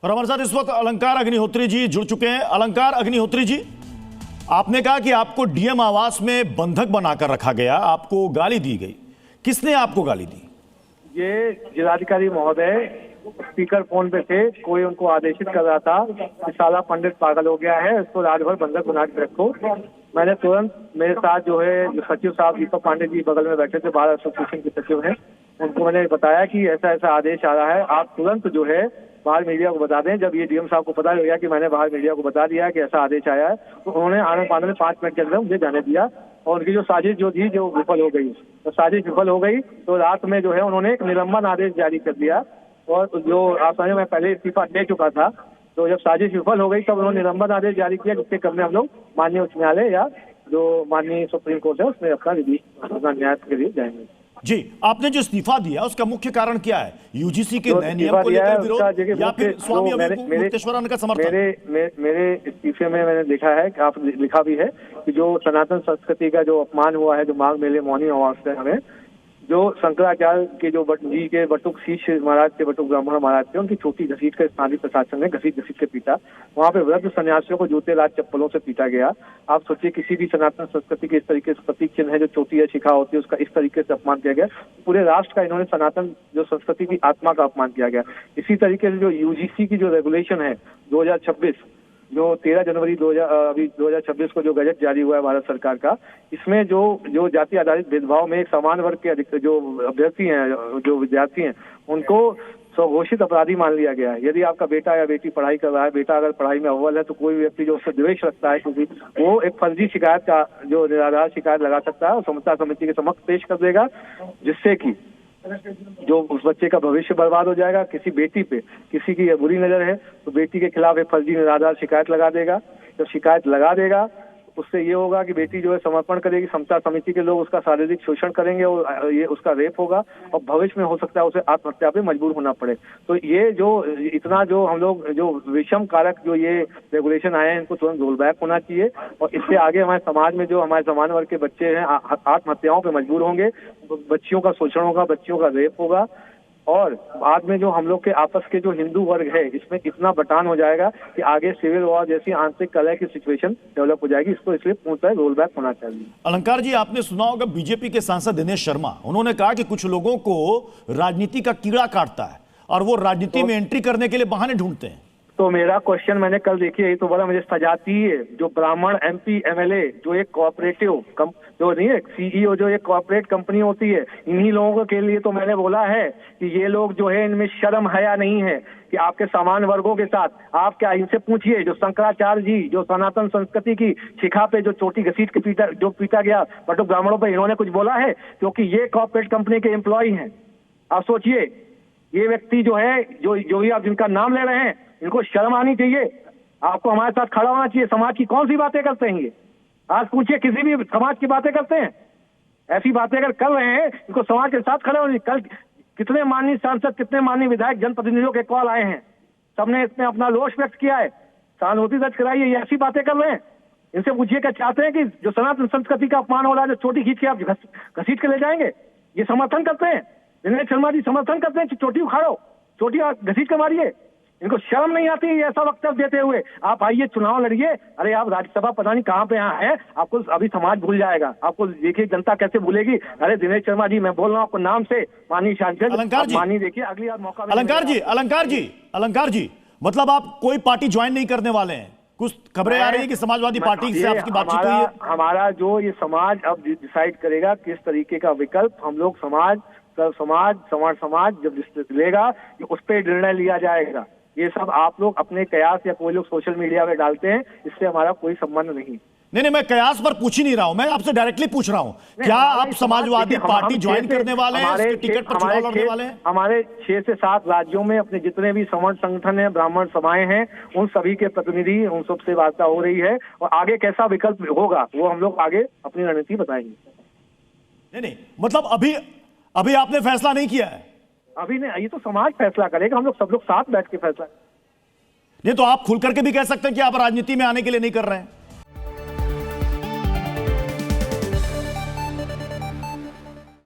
और हमारे साथ इस वक्त अलंकार अग्निहोत्री जी जुड़ चुके हैं। अलंकार अग्निहोत्री जी, आपने कहा कि आपको डीएम आवास में बंधक बनाकर रखा गया, आपको गाली दी गई। किसने आपको गाली दी? ये जिलाधिकारी महोदय स्पीकर फोन पे थे, कोई उनको आदेशित कर रहा था कि साला पंडित पागल हो गया है, इसको रात भर बंधक बना के रखो। मैंने तुरंत, मेरे साथ जो है जो सचिव साहब दीपक पांडे जी बगल में बैठे थे, बार एसोसिएशन के सचिव हैं, उनको मैंने बताया कि ऐसा ऐसा आदेश आ रहा है, आप तुरंत जो है बाहर मीडिया को बता दें। जब ये डीएम साहब को पता लग गया कि मैंने बाहर मीडिया को बता दिया कि ऐसा आदेश आया है, तो उन्होंने आनंद पांडे में 5 मिनट के अंदर मुझे जाने दिया और उनकी जो साजिश जो थी जो विफल हो गई। तो साजिश विफल हो गई तो रात में जो है उन्होंने एक निलंबन आदेश जारी कर दिया। और जो आप समझे, मैं पहले इस्तीफा दे चुका था, तो जब साजिश विफल हो गई तब उन्होंने निलंबन आदेश जारी किया, जिसके क्रम में हम लोग माननीय उच्च न्यायालय या जो माननीय सुप्रीम कोर्ट है उसमें अपना न्याय के लिए जाएंगे। जी, आपने जो इस्तीफा दिया उसका मुख्य कारण क्या है? यूजीसी के नए नियम को लेकर विरोध या फिर स्वामी मुक्तेश्वरानंद का समर्थन? मेरे इस्तीफे में मैंने देखा है कि आप लिखा भी है कि जो सनातन संस्कृति का जो अपमान हुआ है, जो माघ मेले मौनी अमावस्या में जो शंकराचार्य के जो जी के बटुक शीश महाराज थे, बटुक ब्राह्मण महाराज थे, उनकी छोटी घसीट कर स्थानीय प्रशासन ने घसीट के पीटा। वहाँ पे वृद्ध सन्यासियों को जूते लात चप्पलों से पीटा गया। आप सोचिए, किसी भी सनातन संस्कृति के इस तरीके से प्रतीक चिन्ह है जो चोटी या शिखा होती है, उसका इस तरीके से अपमान किया गया। पूरे राष्ट्र का इन्होंने सनातन जो संस्कृति की आत्मा का अपमान किया गया। इसी तरीके से जो यूजीसी की जो रेगुलेशन है 2026, जो 13 जनवरी 2026 को जो गजट जारी हुआ है भारत सरकार का, इसमें जो जाति आधारित भेदभाव में एक समान वर्ग के जो अभ्यर्थी हैं, जो विद्यार्थी हैं, उनको स्वघोषित अपराधी मान लिया गया है। यदि आपका बेटा या बेटी पढ़ाई कर रहा है, बेटा अगर पढ़ाई में अव्वल है, तो कोई व्यक्ति जो उससे द्वेष रखता है क्योंकि वो एक फर्जी शिकायत का जो निराधार शिकायत लगा सकता है और समता समिति के समक्ष पेश कर देगा, जिससे कि जो उस बच्चे का भविष्य बर्बाद हो जाएगा। किसी बेटी पे किसी की बुरी नजर है तो बेटी के खिलाफ एक फर्जी निराधार शिकायत लगा देगा। जब शिकायत लगा देगा उससे ये होगा कि बेटी जो है समर्पण करेगी, समता समिति के लोग उसका शारीरिक शोषण करेंगे और ये उसका रेप होगा और भविष्य में हो सकता है उसे आत्महत्या पे मजबूर होना पड़े। तो ये जो इतना जो हम लोग जो विषम कारक जो ये रेगुलेशन आए हैं, इनको तुरंत रोल बैक होना चाहिए और इससे आगे हमारे समाज में जो हमारे समान वर्ग के बच्चे हैं आत्महत्याओं पे मजबूर होंगे, बच्चियों का शोषण होगा, बच्चियों का रेप होगा और बाद में जो हम लोग के आपस के जो हिंदू वर्ग है इसमें इतना बटान हो जाएगा कि आगे सिविल वॉर जैसी आंतरिक कलह की सिचुएशन डेवलप हो जाएगी। इसको इसलिए पूर्णतः रोल बैक होना चाहिए। अलंकार जी, आपने सुना होगा बीजेपी के सांसद दिनेश शर्मा, उन्होंने कहा कि कुछ लोगों को राजनीति का कीड़ा काटता है और वो राजनीति में एंट्री करने के लिए बहाने ढूंढते हैं। तो मेरा क्वेश्चन मैंने कल देखी है, तो बोला मुझे सजातीय जो ब्राह्मण MP MLA जो एक कोऑपरेटिव जो नहीं है CEO जो एक कॉर्पोरेट कंपनी होती है, इन्हीं लोगों के लिए तो मैंने बोला है कि ये लोग जो है इनमें शर्म हया नहीं है कि आपके समान वर्गों के साथ आप क्या इनसे पूछिए। जो शंकराचार्य जी जो सनातन संस्कृति की शिखा पे जो चोटी घसीट के पीटा गया बटुक ब्राह्मणों पे, इन्होंने कुछ बोला है? क्योंकि ये कॉर्पोरेट कंपनी के एम्प्लॉय हैं। आप सोचिए, ये व्यक्ति जो है जो भी आप जिनका नाम ले रहे हैं, इनको शर्म आनी चाहिए। आपको हमारे साथ खड़ा होना चाहिए। समाज की कौन सी बातें करते हैं ये? आज पूछिए, किसी भी समाज की बातें करते हैं? ऐसी बातें अगर कर रहे हैं, इनको समाज के साथ खड़े होने। कल कितने माननीय सांसद, कितने माननीय विधायक, जनप्रतिनिधियों के कॉल आए हैं, सबने इसमें अपना रोष व्यक्त किया है, सहानुभूति दर्ज कराई है। ये ऐसी बातें कर रहे हैं, इनसे पूछिए क्या चाहते हैं कि जो सनातन संस्कृति का अपमान हो रहा है, जो चोटी खींच के आप घसीट के ले जाएंगे, ये समर्थन करते हैं? दिनेश शर्मा जी समर्थन करते हैं चोटी उखाड़ो, चोटी घसीट के मारिए? इनको शर्म नहीं आती है ऐसा वक्तव्य देते हुए? आप आइए, चुनाव लड़िए। अरे आप राज्यसभा पता नहीं कहाँ पे यहाँ है, आपको अभी समाज भूल जाएगा। आपको देखिए जनता कैसे भूलेगी। अरे दिनेश शर्मा जी, मैं बोल रहा हूँ आपको नाम से, माननीय सांसद, माननीय देखिए अगली बार मौका। अलंकार जी, मतलब आप कोई पार्टी ज्वाइन नहीं करने वाले हैं? कुछ खबरें आ रही है कि समाजवादी पार्टी से आपकी बातचीत हुई है? हमारा जो ये समाज अब डिसाइड करेगा किस तरीके का विकल्प हम लोग समाज जब लेगा उस पर निर्णय लिया जाएगा। ये सब आप लोग अपने कयास या कोई लोग सोशल मीडिया में डालते हैं, इससे हमारा कोई संबंध नहीं। नहीं, मैं कयास पर पूछ ही नहीं रहा हूं, मैं आपसे डायरेक्टली पूछ रहा हूं, क्या आप समाजवादी पार्टी ज्वाइन करने वाले हैं, टिकट पर चुनाव लड़ने वाले हैं? हमारे 6 से 7 राज्यों में अपने जितने भी सवर्ण संगठन है, ब्राह्मण सभाएं हैं, उन सभी के प्रतिनिधि, उन सबसे वार्ता हो रही है और आगे कैसा विकल्प होगा वो हम लोग आगे अपनी रणनीति बताएंगे। नहीं, मतलब अभी आपने फैसला नहीं किया है? अभी नहीं, ये तो समाज फैसला करेगा, हम लोग सब लोग साथ बैठ के फैसला। नहीं तो आप खुल करके भी कह सकते हैं कि आप राजनीति में आने के लिए नहीं कर रहे हैं।